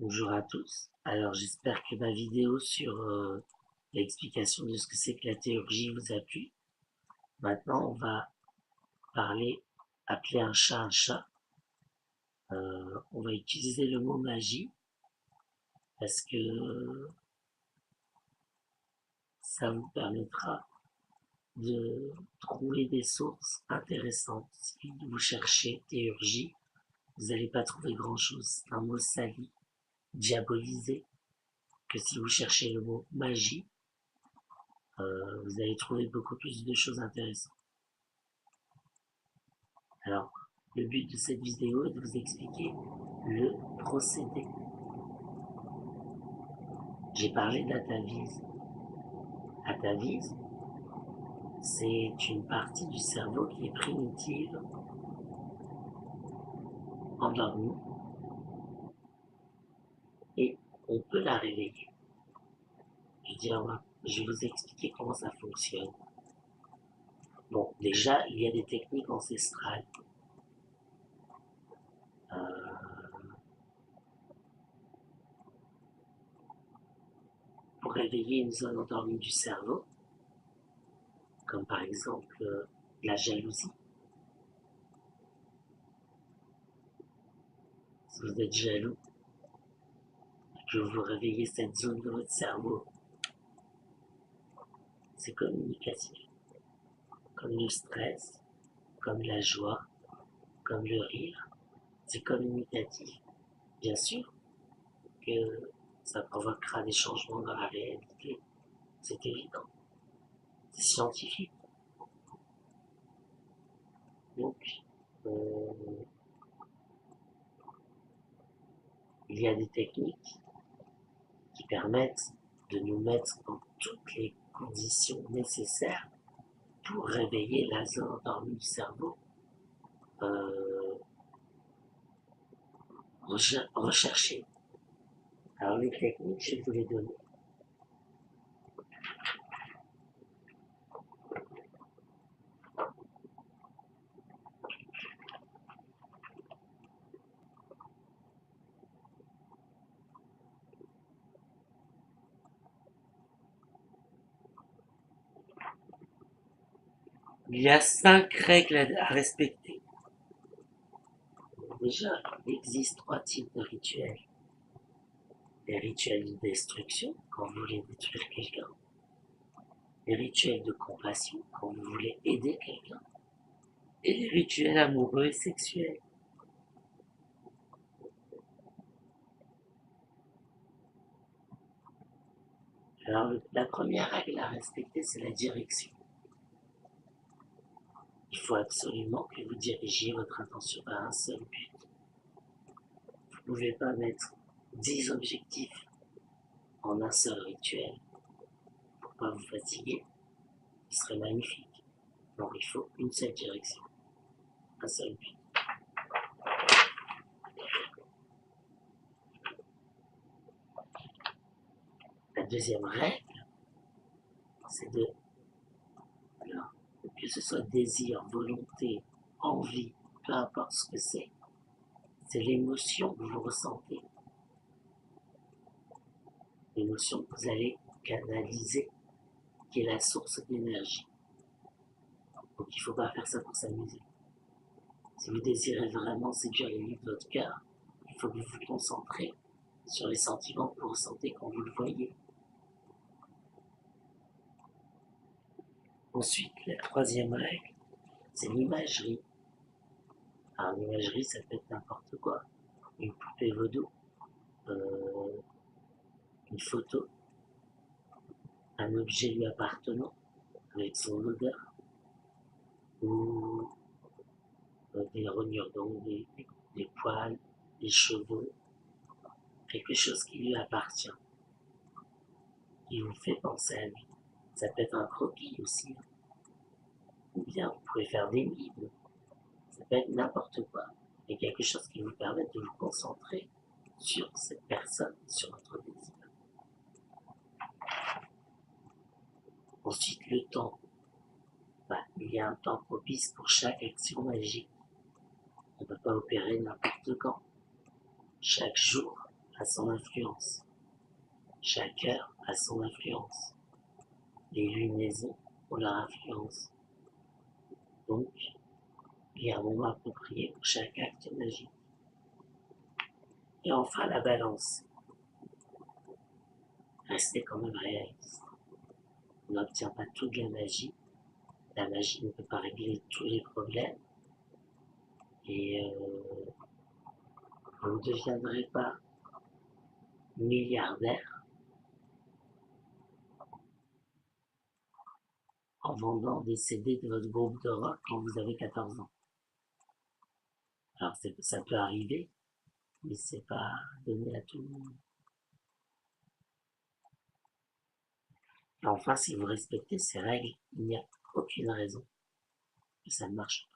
Bonjour à tous. Alors j'espère que ma vidéo sur l'explication de ce que c'est que la théurgie vous a plu. Maintenant on va appeler un chat un chat. On va utiliser le mot magie parce que ça vous permettra de trouver des sources intéressantes. Si vous cherchez théurgie, vous n'allez pas trouver grand chose. C'est un mot sali, diabolisé, que si vous cherchez le mot magie, vous allez trouver beaucoup plus de choses intéressantes. Alors, le but de cette vidéo est de vous expliquer le procédé. J'ai parlé d'atavisme. Atavisme, c'est une partie du cerveau qui est primitive, endormie, et on peut la réveiller. Je vais vous expliquer comment ça fonctionne. Bon, déjà, il y a des techniques ancestrales. Pour réveiller une zone endormie du cerveau, comme par exemple la jalousie. Si vous êtes jaloux, que vous réveillez cette zone de votre cerveau, c'est communicatif. Comme le stress, comme la joie, comme le rire, c'est communicatif. Bien sûr que ça provoquera des changements dans la réalité, c'est évident. C'est scientifique. Donc, euh, il y a des techniques qui permettent de nous mettre dans toutes les conditions nécessaires pour réveiller la zone endormie du cerveau recherchée. Alors les techniques, je vais vous les donner. Il y a 5 règles à respecter. Déjà, il existe 3 types de rituels. Les rituels de destruction, quand vous voulez détruire quelqu'un. Les rituels de compassion, quand vous voulez aider quelqu'un. Et les rituels amoureux et sexuels. Alors, la première règle à respecter, c'est la direction. Il faut absolument que vous dirigiez votre attention vers un seul but. Vous ne pouvez pas mettre 10 objectifs en un seul rituel pour ne pas vous fatiguer. Ce serait magnifique. Non, il faut une seule direction, un seul but. La deuxième règle, c'est que ce soit désir, volonté, envie, peu importe ce que c'est l'émotion que vous ressentez, l'émotion que vous allez canaliser, qui est la source d'énergie. Donc il ne faut pas faire ça pour s'amuser. Si vous désirez vraiment séduire les livres de votre cœur, il faut que vous vous concentrez sur les sentiments que vous ressentez quand vous le voyez. Ensuite, la troisième règle, c'est l'imagerie. Alors l'imagerie, ça peut être n'importe quoi. Une poupée vaudou, une photo, un objet lui appartenant avec son odeur, ou des rognures d'ongles, des poils, des cheveux, quelque chose qui lui appartient, qui vous fait penser à lui. Ça peut être un croquis aussi, ou bien vous pouvez faire des livres, ça peut être n'importe quoi, mais quelque chose qui vous permet de vous concentrer sur cette personne, sur votre désir. Ensuite, le temps. Il y a un temps propice pour chaque action magique. On ne peut pas opérer n'importe quand. Chaque jour a son influence. Chaque heure a son influence. Les lunaisons ont leur influence. Donc, il y a un moment approprié pour chaque acte magique. Et enfin, la balance. Restez quand même réaliste. On n'obtient pas toute la magie. La magie ne peut pas régler tous les problèmes. Et vous ne deviendrez pas milliardaire en vendant des CD de votre groupe de rock quand vous avez 14 ans. Alors ça peut arriver, mais c'est pas donné à tout le monde. Et enfin, si vous respectez ces règles, il n'y a aucune raison que ça ne marche